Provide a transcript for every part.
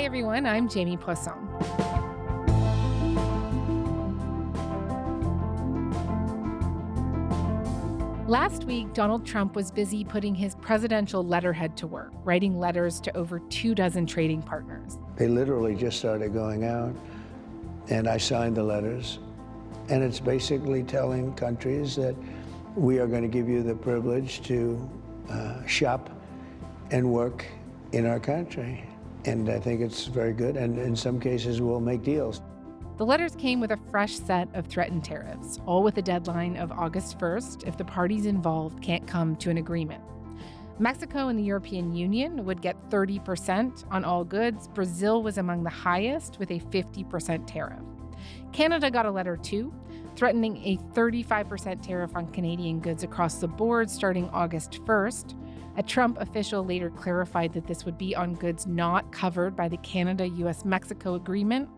everyone, I'm Jamie Poisson. Last week, Donald Trump was busy putting his presidential letterhead to work, writing letters to over 24 trading partners. They literally just started going out, and I signed the letters. And it's basically telling countries that we are going to give you the privilege to shop and work in our country. And I think it's very good, and in some cases we'll make deals. The letters came with a fresh set of threatened tariffs, all with a deadline of August 1st if the parties involved can't come to an agreement. Mexico and the European Union would get 30% on all goods. Brazil was among the highest with a 50% tariff. Canada got a letter too, threatening a 35% tariff on Canadian goods across the board starting August 1st. A Trump official later clarified that this would be on goods not covered by the Canada-US-Mexico Agreement,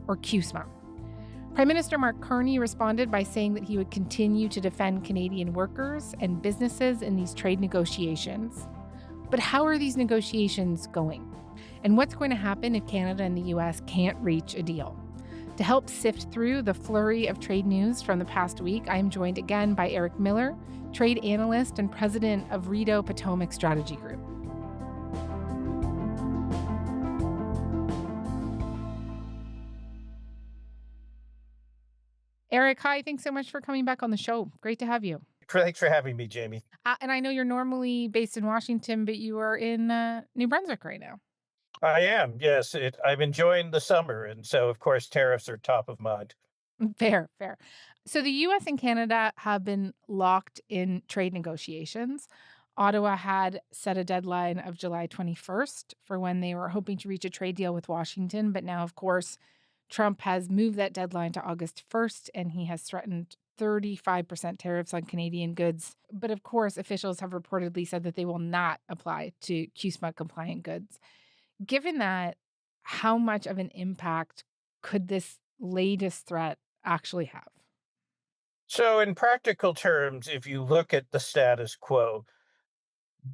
or CUSMA. Prime Minister Mark Carney responded by saying that he would continue to defend Canadian workers and businesses in these trade negotiations. But how are these negotiations going? And what's going to happen if Canada and the U.S. can't reach a deal? To help sift through the flurry of trade news from the past week, I am joined again by Eric Miller, trade analyst and president of Rideau Potomac Strategy Group. Eric, hi. Thanks so much for coming back on the show. Great to have you. Thanks for having me, Jamie. And I know you're normally based in Washington, but you are in New Brunswick right now. I am, yes. I'm enjoying the summer, and so, of course, tariffs are top of mind. Fair. So the U.S. and Canada have been locked in trade negotiations. Ottawa had set a deadline of July 21st for when they were hoping to reach a trade deal with Washington. But now, of course, Trump has moved that deadline to August 1st, and he has threatened 35% tariffs on Canadian goods. But of course, officials have reportedly said that they will not apply to CUSMA-compliant goods. Given that, how much of an impact could this latest threat actually have? So in practical terms, if you look at the status quo,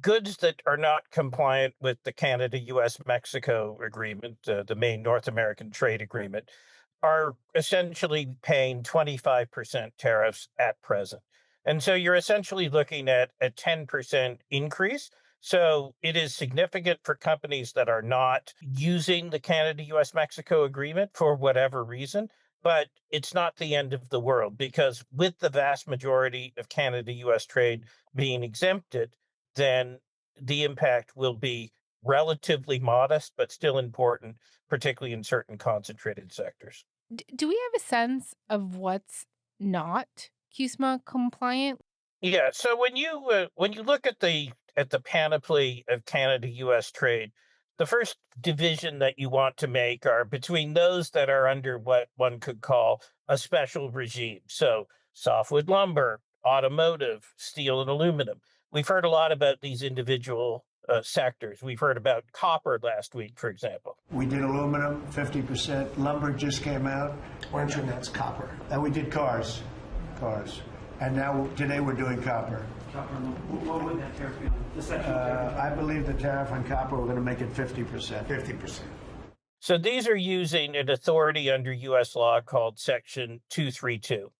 goods that are not compliant with the Canada-US-Mexico agreement, the main North American trade agreement, are essentially paying 25% tariffs at present. And so you're essentially looking at a 10% increase. So it is significant for companies that are not using the Canada-US-Mexico agreement for whatever reason. But it's not the end of the world, because with the vast majority of Canada-US trade being exempted, then the impact will be relatively modest, but still important, particularly in certain concentrated sectors. Do we have a sense of what's not CUSMA compliant? Yeah. So when you look at the panoply of Canada-US trade, the first division that you want to make are between those that are under what one could call a special regime. So softwood lumber, automotive, steel and aluminum. We've heard a lot about these individual sectors. We've heard about copper last week, for example. We did aluminum, 50%. Lumber just came out. Why don't you announce copper? And we did cars. And now, today we're doing copper. Copper, what would that tariff be on? The section I believe the tariff on copper, we're going to make it 50%. 50%. So these are using an authority under U.S. law called Section 232.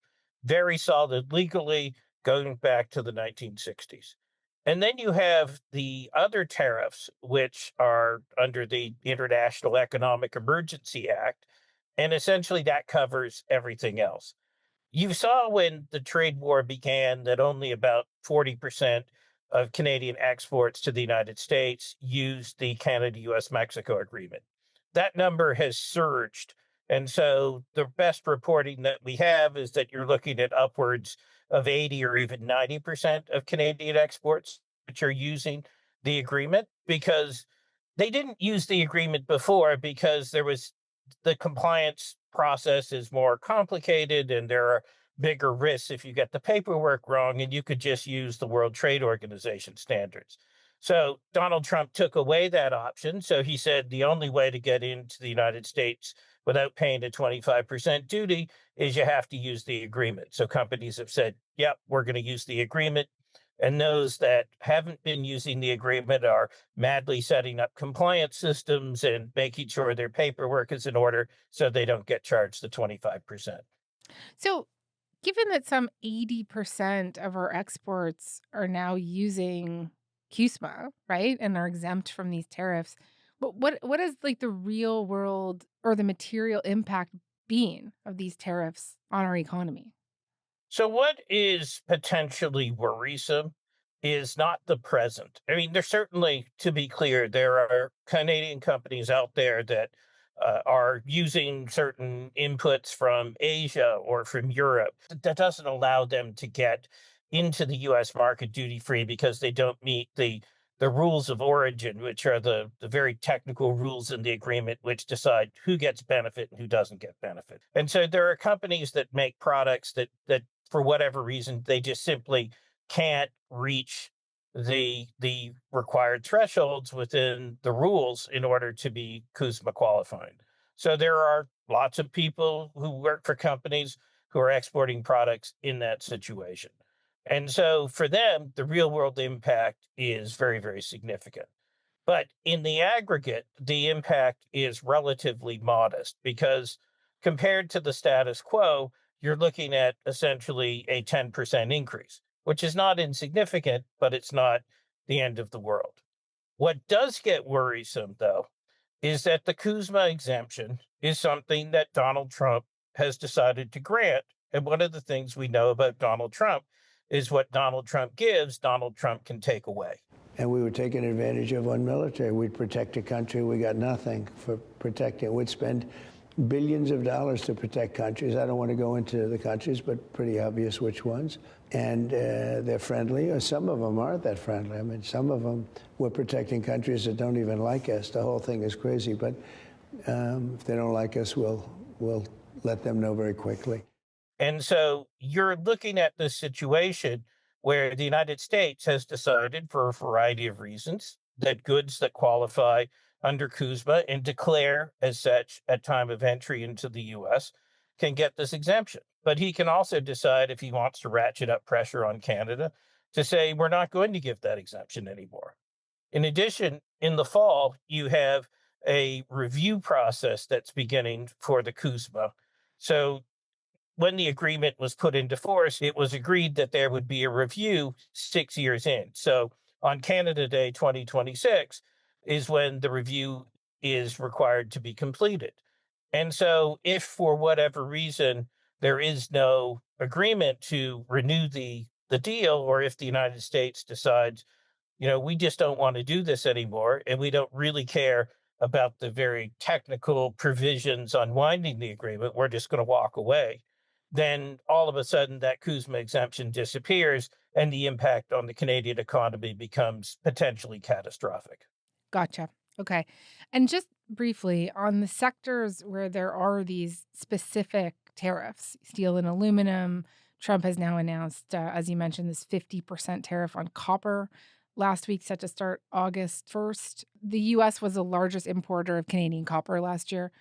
Very solid legally, going back to the 1960s. And then you have the other tariffs, which are under the International Economic Emergency Act, and essentially that covers everything else. You saw when the trade war began that only about 40% of Canadian exports to the United States used the Canada-US-Mexico agreement. That number has surged. And so the best reporting that we have is that you're looking at upwards of 80 or even 90% of Canadian exports which are using the agreement, because they didn't use the agreement before because the compliance process is more complicated and there are bigger risks if you get the paperwork wrong, and you could just use the World Trade Organization standards. So Donald Trump took away that option. So he said the only way to get into the United States without paying a 25% duty is you have to use the agreement. So companies have said, yep, we're going to use the agreement. And those that haven't been using the agreement are madly setting up compliance systems and making sure their paperwork is in order so they don't get charged the 25%. So, given that some 80% of our exports are now using CUSMA, right, and are exempt from these tariffs, but what is like the real world or the material impact being of these tariffs on our economy? So, what is potentially worrisome is not the present. I mean, there's certainly, to be clear, there are Canadian companies out there that are using certain inputs from Asia or from Europe. That doesn't allow them to get into the US market duty free because they don't meet the rules of origin, which are the very technical rules in the agreement, which decide who gets benefit and who doesn't get benefit. And so there are companies that make products that for whatever reason, they just simply can't reach the required thresholds within the rules in order to be CUSMA qualifying. So there are lots of people who work for companies who are exporting products in that situation. And so for them, the real world impact is very, very significant. But in the aggregate, the impact is relatively modest because compared to the status quo, you're looking at essentially a 10% increase, which is not insignificant, but it's not the end of the world. What does get worrisome, though, is that the CUSMA exemption is something that Donald Trump has decided to grant. And one of the things we know about Donald Trump is what Donald Trump gives, Donald Trump can take away. And we were taking advantage of on military. We'd protect a country. We got nothing for protecting. We'd spend billions of dollars to protect countries. I don't want to go into the countries, but pretty obvious which ones. And they're friendly, or some of them aren't that friendly. I mean, some of them, we're protecting countries that don't even like us. The whole thing is crazy. But if they don't like us, we'll let them know very quickly. And so you're looking at this situation where the United States has decided, for a variety of reasons, that goods that qualify under CUSMA and declare as such at time of entry into the U.S. can get this exemption. But he can also decide, if he wants to ratchet up pressure on Canada, to say, we're not going to give that exemption anymore. In addition, in the fall, you have a review process that's beginning for the CUSMA. So when the agreement was put into force, it was agreed that there would be a review 6 years in. So on Canada Day 2026 is when the review is required to be completed. And so if for whatever reason there is no agreement to renew the deal, or if the United States decides, we just don't want to do this anymore, and we don't really care about the very technical provisions unwinding the agreement, we're just going to walk away, then all of a sudden that CUSMA exemption disappears and the impact on the Canadian economy becomes potentially catastrophic. Gotcha. Okay. And just briefly on the sectors where there are these specific tariffs, steel and aluminum, Trump has now announced, as you mentioned, this 50% tariff on copper last week, set to start August 1st. The U.S. was the largest importer of Canadian copper last year.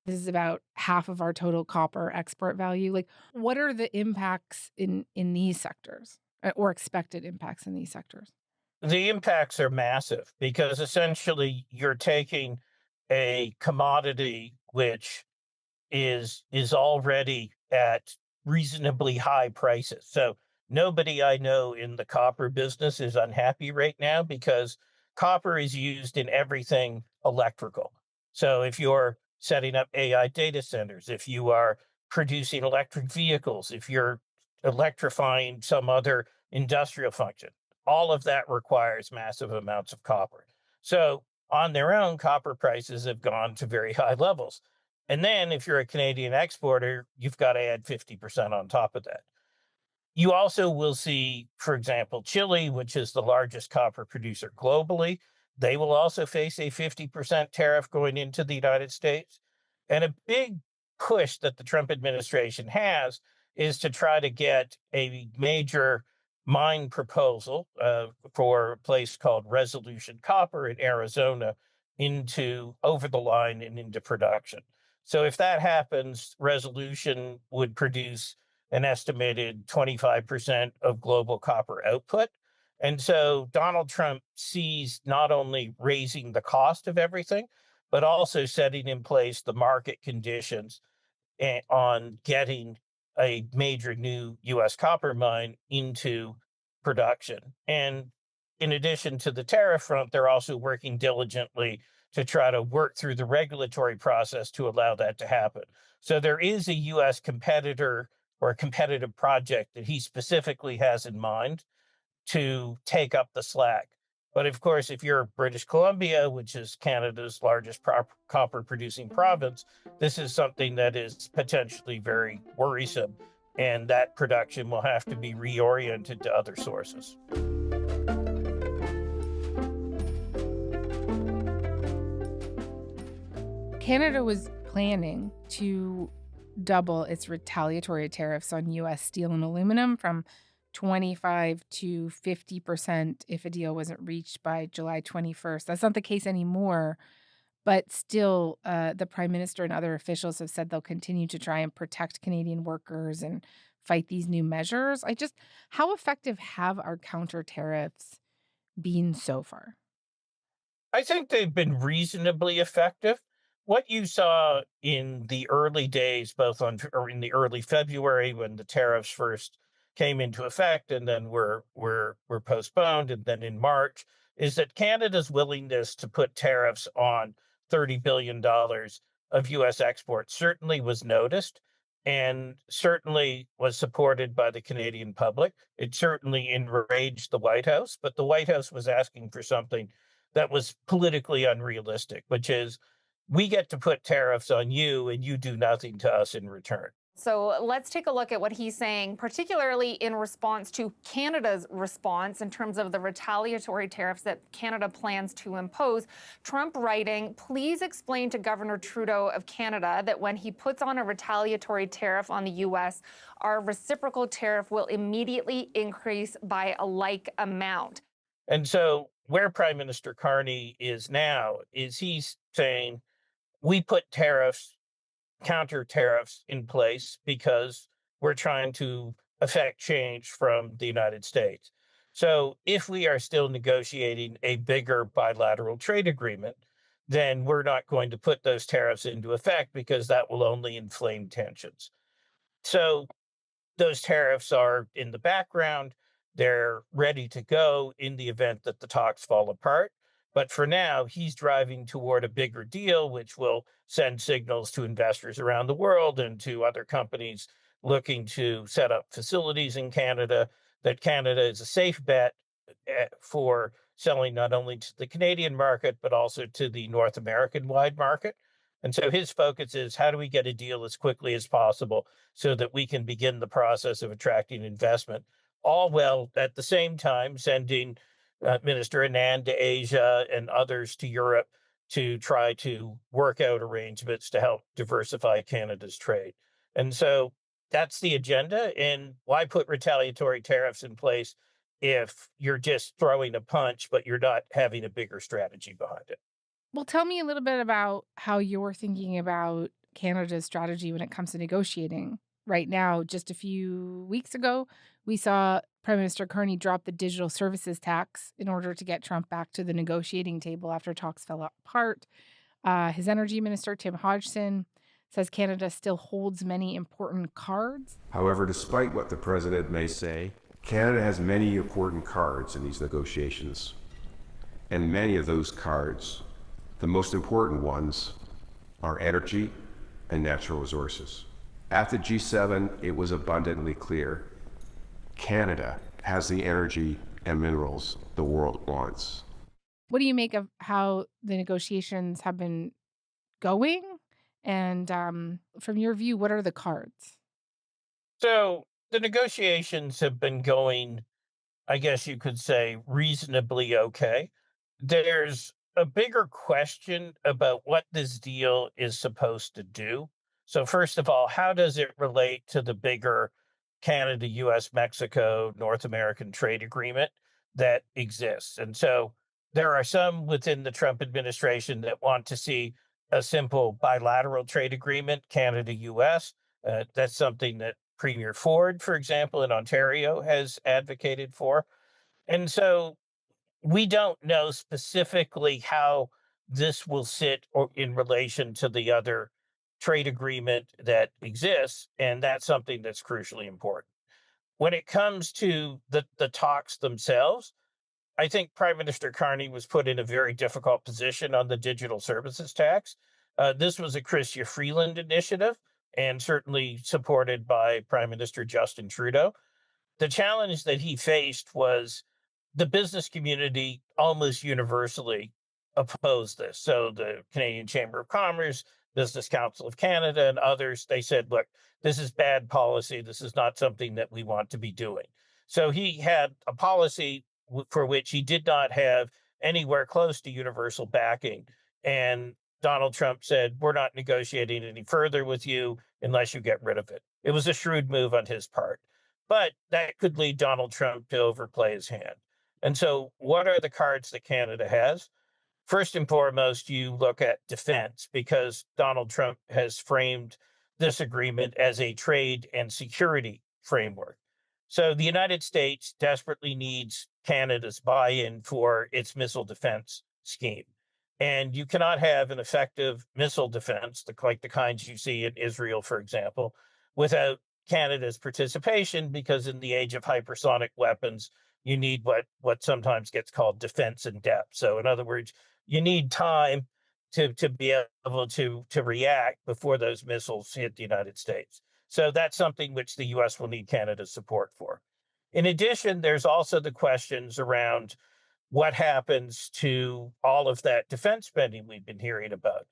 This is about half of our total copper export value. Like, what are the impacts in these sectors, or expected impacts in these sectors? The impacts are massive because essentially you're taking a commodity which is already at reasonably high prices. So nobody I know in the copper business is unhappy right now because copper is used in everything electrical. So if you're setting up AI data centers, if you are producing electric vehicles, if you're electrifying some other industrial function, all of that requires massive amounts of copper. So on their own, copper prices have gone to very high levels. And then if you're a Canadian exporter, you've got to add 50% on top of that. You also will see, for example, Chile, which is the largest copper producer globally, they will also face a 50% tariff going into the United States. And a big push that the Trump administration has is to try to get a major mine proposal for a place called Resolution Copper in Arizona into over the line and into production. So if that happens, Resolution would produce an estimated 25% of global copper output. And so Donald Trump sees not only raising the cost of everything, but also setting in place the market conditions on getting a major new U.S. copper mine into production. And in addition to the tariff front, they're also working diligently to try to work through the regulatory process to allow that to happen. So there is a U.S. competitor or a competitive project that he specifically has in mind to take up the slack. But of course, if you're British Columbia, which is Canada's largest copper producing province, this is something that is potentially very worrisome, and that production will have to be reoriented to other sources. Canada was planning to double its retaliatory tariffs on U.S. steel and aluminum from 25 to 50% if a deal wasn't reached by July 21st. That's not the case anymore, but still, the Prime Minister and other officials have said they'll continue to try and protect Canadian workers and fight these new measures. How effective have our counter tariffs been so far? I think they've been reasonably effective. What you saw in the early days, or in the early February when the tariffs first came into effect and then were postponed, and then in March, is that Canada's willingness to put tariffs on $30 billion of U.S. exports certainly was noticed and certainly was supported by the Canadian public. It certainly enraged the White House, but the White House was asking for something that was politically unrealistic, which is we get to put tariffs on you and you do nothing to us in return. So let's take a look at what he's saying, particularly in response to Canada's response in terms of the retaliatory tariffs that Canada plans to impose. Trump writing, please explain to Governor Trudeau of Canada that when he puts on a retaliatory tariff on the U.S., our reciprocal tariff will immediately increase by a like amount. And so where Prime Minister Carney is now is he's saying we put counter tariffs in place because we're trying to affect change from the United States. So if we are still negotiating a bigger bilateral trade agreement, then we're not going to put those tariffs into effect because that will only inflame tensions. So those tariffs are in the background. They're ready to go in the event that the talks fall apart. But for now, he's driving toward a bigger deal, which will send signals to investors around the world and to other companies looking to set up facilities in Canada that Canada is a safe bet for selling not only to the Canadian market, but also to the North American wide market. And so his focus is how do we get a deal as quickly as possible so that we can begin the process of attracting investment, all while at the same time sending Minister Anand to Asia and others to Europe to try to work out arrangements to help diversify Canada's trade. And so that's the agenda. And why put retaliatory tariffs in place if you're just throwing a punch, but you're not having a bigger strategy behind it? Well, tell me a little bit about how you're thinking about Canada's strategy when it comes to negotiating. Right now, just a few weeks ago, we saw Prime Minister Carney drop the digital services tax in order to get Trump back to the negotiating table after talks fell apart. His energy minister, Tim Hodgson, says Canada still holds many important cards. However, despite what the president may say, Canada has many important cards in these negotiations. And many of those cards, the most important ones, are energy and natural resources. At the G7, it was abundantly clear Canada has the energy and minerals the world wants. What do you make of how the negotiations have been going? And from your view, what are the cards? So the negotiations have been going, I guess you could say, reasonably okay. There's a bigger question about what this deal is supposed to do. So first of all, how does it relate to the bigger Canada, US, Mexico, North American trade agreement that exists? And so there are some within the Trump administration that want to see a simple bilateral trade agreement, Canada, US. That's something that Premier Ford, for example, in Ontario has advocated for. And so we don't know specifically how this will sit or in relation to the other trade agreement that exists. And that's something that's crucially important. When it comes to the talks themselves, I think Prime Minister Carney was put in a very difficult position on the digital services tax. This was a Chrystia Freeland initiative and certainly supported by Prime Minister Justin Trudeau. The challenge that he faced was the business community almost universally opposed this. So the Canadian Chamber of Commerce, Business Council of Canada, and others, they said, look, this is bad policy. This is not something that we want to be doing. So he had a policy for which he did not have anywhere close to universal backing. And Donald Trump said, we're not negotiating any further with you unless you get rid of it. It was a shrewd move on his part, but that could lead Donald Trump to overplay his hand. And so what are the cards that Canada has? First and foremost, you look at defense, because Donald Trump has framed this agreement as a trade and security framework. So the United States desperately needs Canada's buy-in for its missile defense scheme. And you cannot have an effective missile defense, like the kinds you see in Israel, for example, without Canada's participation, because in the age of hypersonic weapons, you need what sometimes gets called defense in depth. So in other words, you need time to be able to react before those missiles hit the United States. So that's something which the U.S. will need Canada's support for. In addition, there's also the questions around what happens to all of that defense spending we've been hearing about.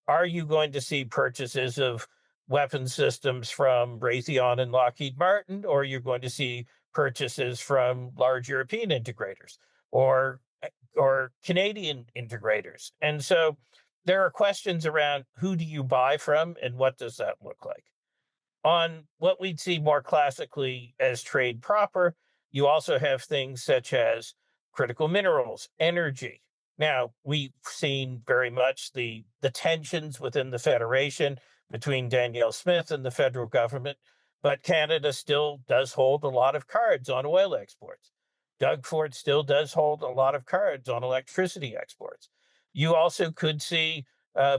Are you going to see purchases of weapon systems from Raytheon and Lockheed Martin, or are you going to see purchases from large European integrators or Canadian integrators? And so there are questions around who do you buy from and what does that look like? On what we'd see more classically as trade proper, you also have things such as critical minerals, energy. Now, we've seen very much the tensions within the Federation between Danielle Smith and the federal government, but Canada still does hold a lot of cards on oil exports. Doug Ford still does hold a lot of cards on electricity exports. You also could see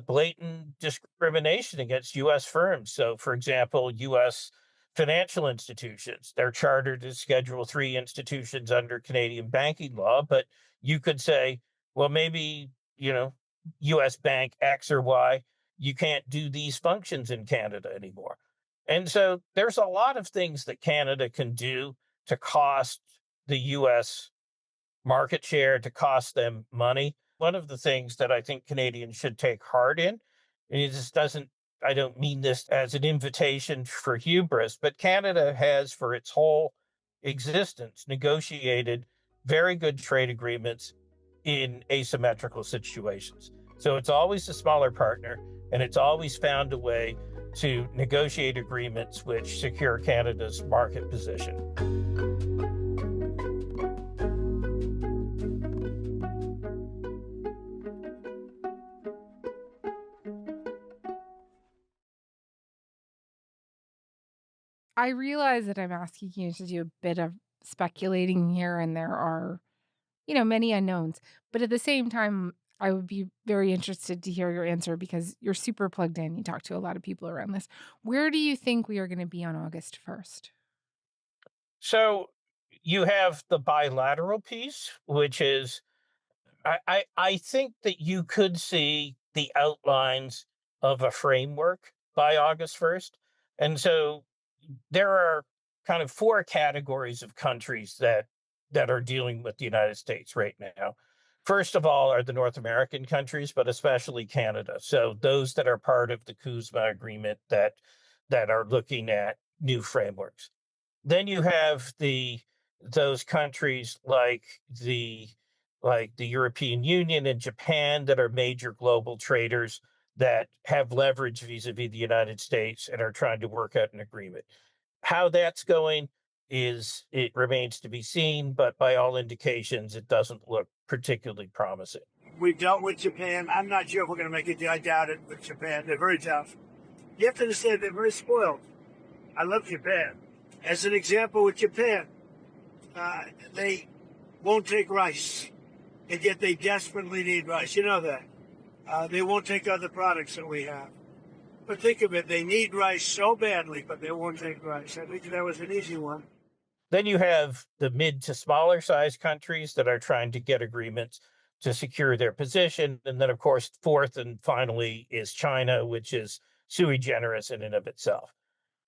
blatant discrimination against U.S. firms. So, for example, U.S. financial institutions, they're chartered as Schedule III institutions under Canadian banking law, but you could say, well, maybe, U.S. Bank X or Y, you can't do these functions in Canada anymore. And so there's a lot of things that Canada can do to cost the U.S. market share, to cost them money. One of the things that I think Canadians should take heart in, and I don't mean this as an invitation for hubris, but Canada has for its whole existence negotiated very good trade agreements in asymmetrical situations. So it's always a smaller partner, and it's always found a way to negotiate agreements which secure Canada's market position. I realize that I'm asking you to do a bit of speculating here, and there are, many unknowns. But at the same time, I would be very interested to hear your answer because you're super plugged in. You talk to a lot of people around this. Where do you think we are going to be on August 1st? So you have the bilateral piece, which is, I think that you could see the outlines of a framework by August 1st. And so there are kind of four categories of countries that are dealing with the United States right now. First of all are the North American countries, but especially Canada. So those that are part of the CUSMA agreement that are looking at new frameworks. Then you have those countries like the European Union and Japan that are major global traders that have leverage vis-a-vis the United States and are trying to work out an agreement. How that's going it remains to be seen, but by all indications, it doesn't look particularly promising. We've dealt with Japan. I'm not sure if we're going to make a deal. I doubt it with Japan. They're very tough. You have to understand they're very spoiled. I love Japan. As an example with Japan, won't take rice, and yet they desperately need rice. You know that. They won't take other products that we have. But think of it, they need rice so badly, but they won't take rice. I think that was an easy one. Then you have the mid to smaller size countries that are trying to get agreements to secure their position. And then, of course, fourth and finally is China, which is sui generis in and of itself.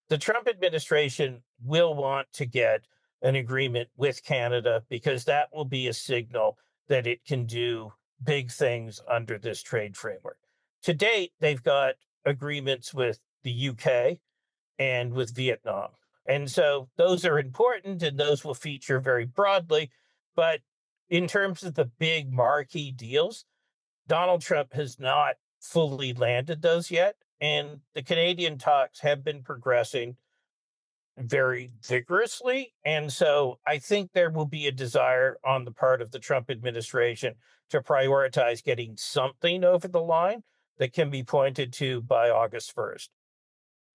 The Trump administration will want to get an agreement with Canada because that will be a signal that it can do big things under this trade framework. To date, they've got agreements with the UK and with Vietnam. And so those are important and those will feature very broadly. But in terms of the big marquee deals, Donald Trump has not fully landed those yet. And the Canadian talks have been progressing very vigorously. And so I think there will be a desire on the part of the Trump administration to prioritize getting something over the line that can be pointed to by August 1st.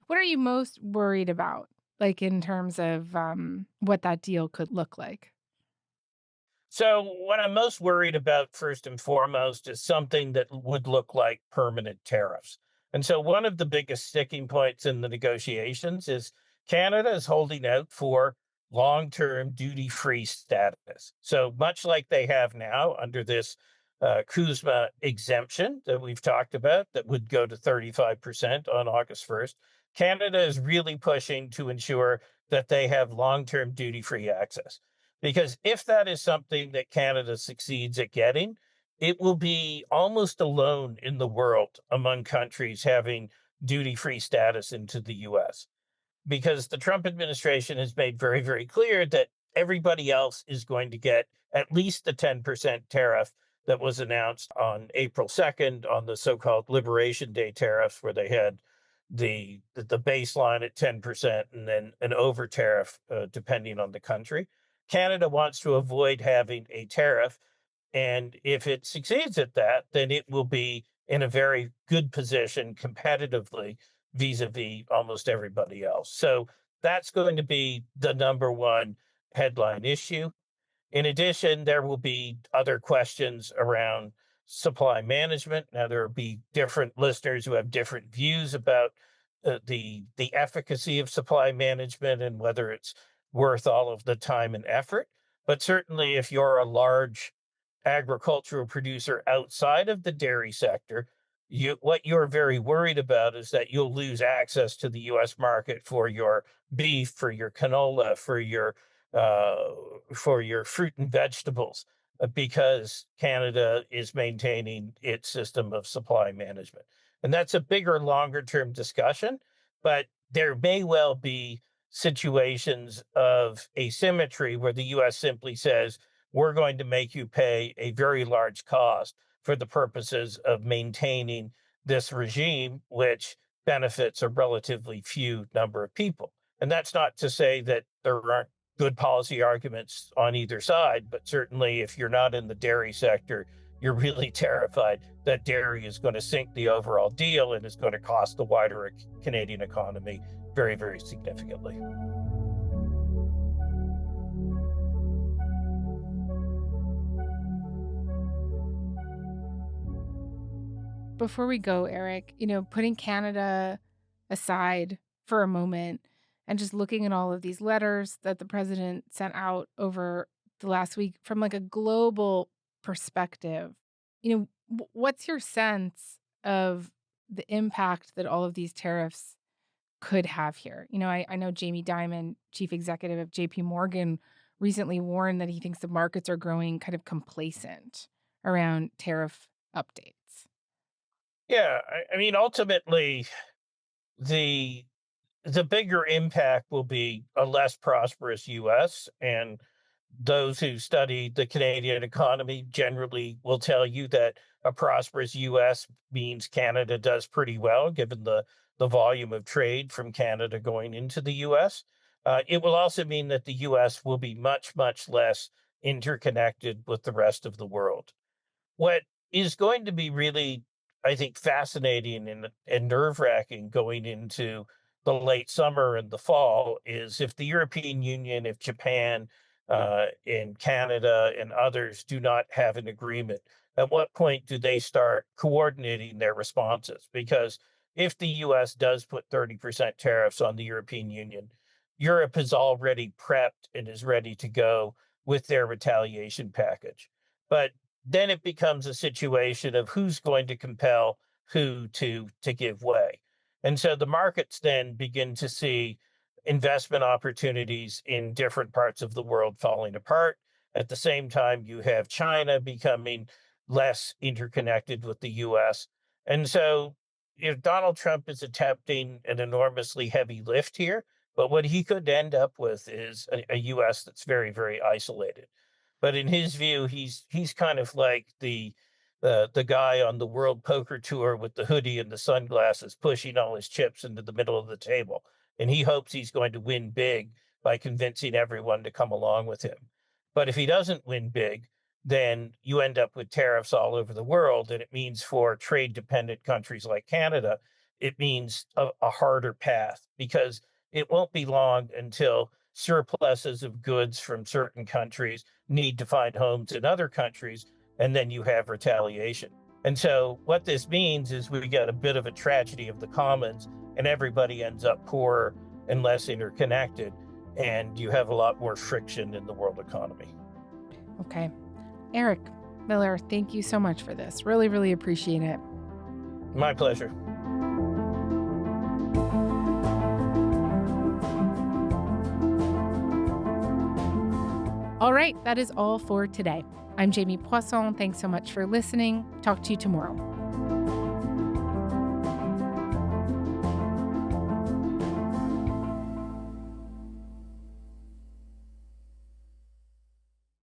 What are you most worried about, like in terms of what that deal could look like? So, what I'm most worried about, first and foremost, is something that would look like permanent tariffs. And so, one of the biggest sticking points in the negotiations is Canada is holding out for long term duty free status. So, much like they have now under this CUSMA exemption that we've talked about, that would go to 35% on August 1st, Canada is really pushing to ensure that they have long term duty free access. Because if that is something that Canada succeeds at getting, it will be almost alone in the world among countries having duty free status into the US. Because the Trump administration has made very, very clear that everybody else is going to get at least the 10% tariff that was announced on April 2nd on the so-called Liberation Day tariffs, where they had the baseline at 10% and then an over tariff depending on the country. Canada wants to avoid having a tariff. And if it succeeds at that, then it will be in a very good position competitively vis-a-vis almost everybody else. So that's going to be the number one headline issue. In addition, there will be other questions around supply management. Now, there will be different listeners who have different views about the efficacy of supply management and whether it's worth all of the time and effort. But certainly, if you're a large agricultural producer outside of the dairy sector, what you're very worried about is that you'll lose access to the U.S. market for your beef, for your canola, for your fruit and vegetables, because Canada is maintaining its system of supply management. And that's a bigger, longer term discussion, but there may well be situations of asymmetry where the US simply says, we're going to make you pay a very large cost for the purposes of maintaining this regime, which benefits a relatively few number of people. And that's not to say that there aren't good policy arguments on either side, but certainly if you're not in the dairy sector, you're really terrified that dairy is going to sink the overall deal and is going to cost the wider Canadian economy very, very significantly. Before we go, Eric, putting Canada aside for a moment and just looking at all of these letters that the president sent out over the last week from like a global perspective, what's your sense of the impact that all of these tariffs could have here? I know Jamie Dimon, chief executive of JP Morgan, recently warned that he thinks the markets are growing kind of complacent around tariff updates. Yeah, I mean, ultimately, the bigger impact will be a less prosperous U.S. And those who study the Canadian economy generally will tell you that a prosperous U.S. means Canada does pretty well, given the volume of trade from Canada going into the U.S. It will also mean that the U.S. will be much, much less interconnected with the rest of the world. What is going to be really, I think, fascinating and nerve-wracking going into the late summer and the fall is if the European Union, if Japan, in Canada and others do not have an agreement, at what point do they start coordinating their responses? Because if the US does put 30% tariffs on the European Union, Europe is already prepped and is ready to go with their retaliation package. But then it becomes a situation of who's going to compel who to give way. And so the markets then begin to see investment opportunities in different parts of the world falling apart. At the same time, you have China becoming less interconnected with the US. And so if Donald Trump is attempting an enormously heavy lift here, but what he could end up with is a US that's very, very isolated. But in his view, he's kind of like the guy on the World Poker Tour with the hoodie and the sunglasses, pushing all his chips into the middle of the table. And he hopes he's going to win big by convincing everyone to come along with him. But if he doesn't win big, then you end up with tariffs all over the world. And it means for trade dependent countries like Canada, it means a harder path, because it won't be long until surpluses of goods from certain countries need to find homes in other countries, and then you have retaliation. And so what this means is we get a bit of a tragedy of the commons, and everybody ends up poorer and less interconnected, and you have a lot more friction in the world economy. Okay. Eric Miller, thank you so much for this. Really, really appreciate it. My pleasure. All right, that is all for today. I'm Jamie Poisson. Thanks so much for listening. Talk to you tomorrow.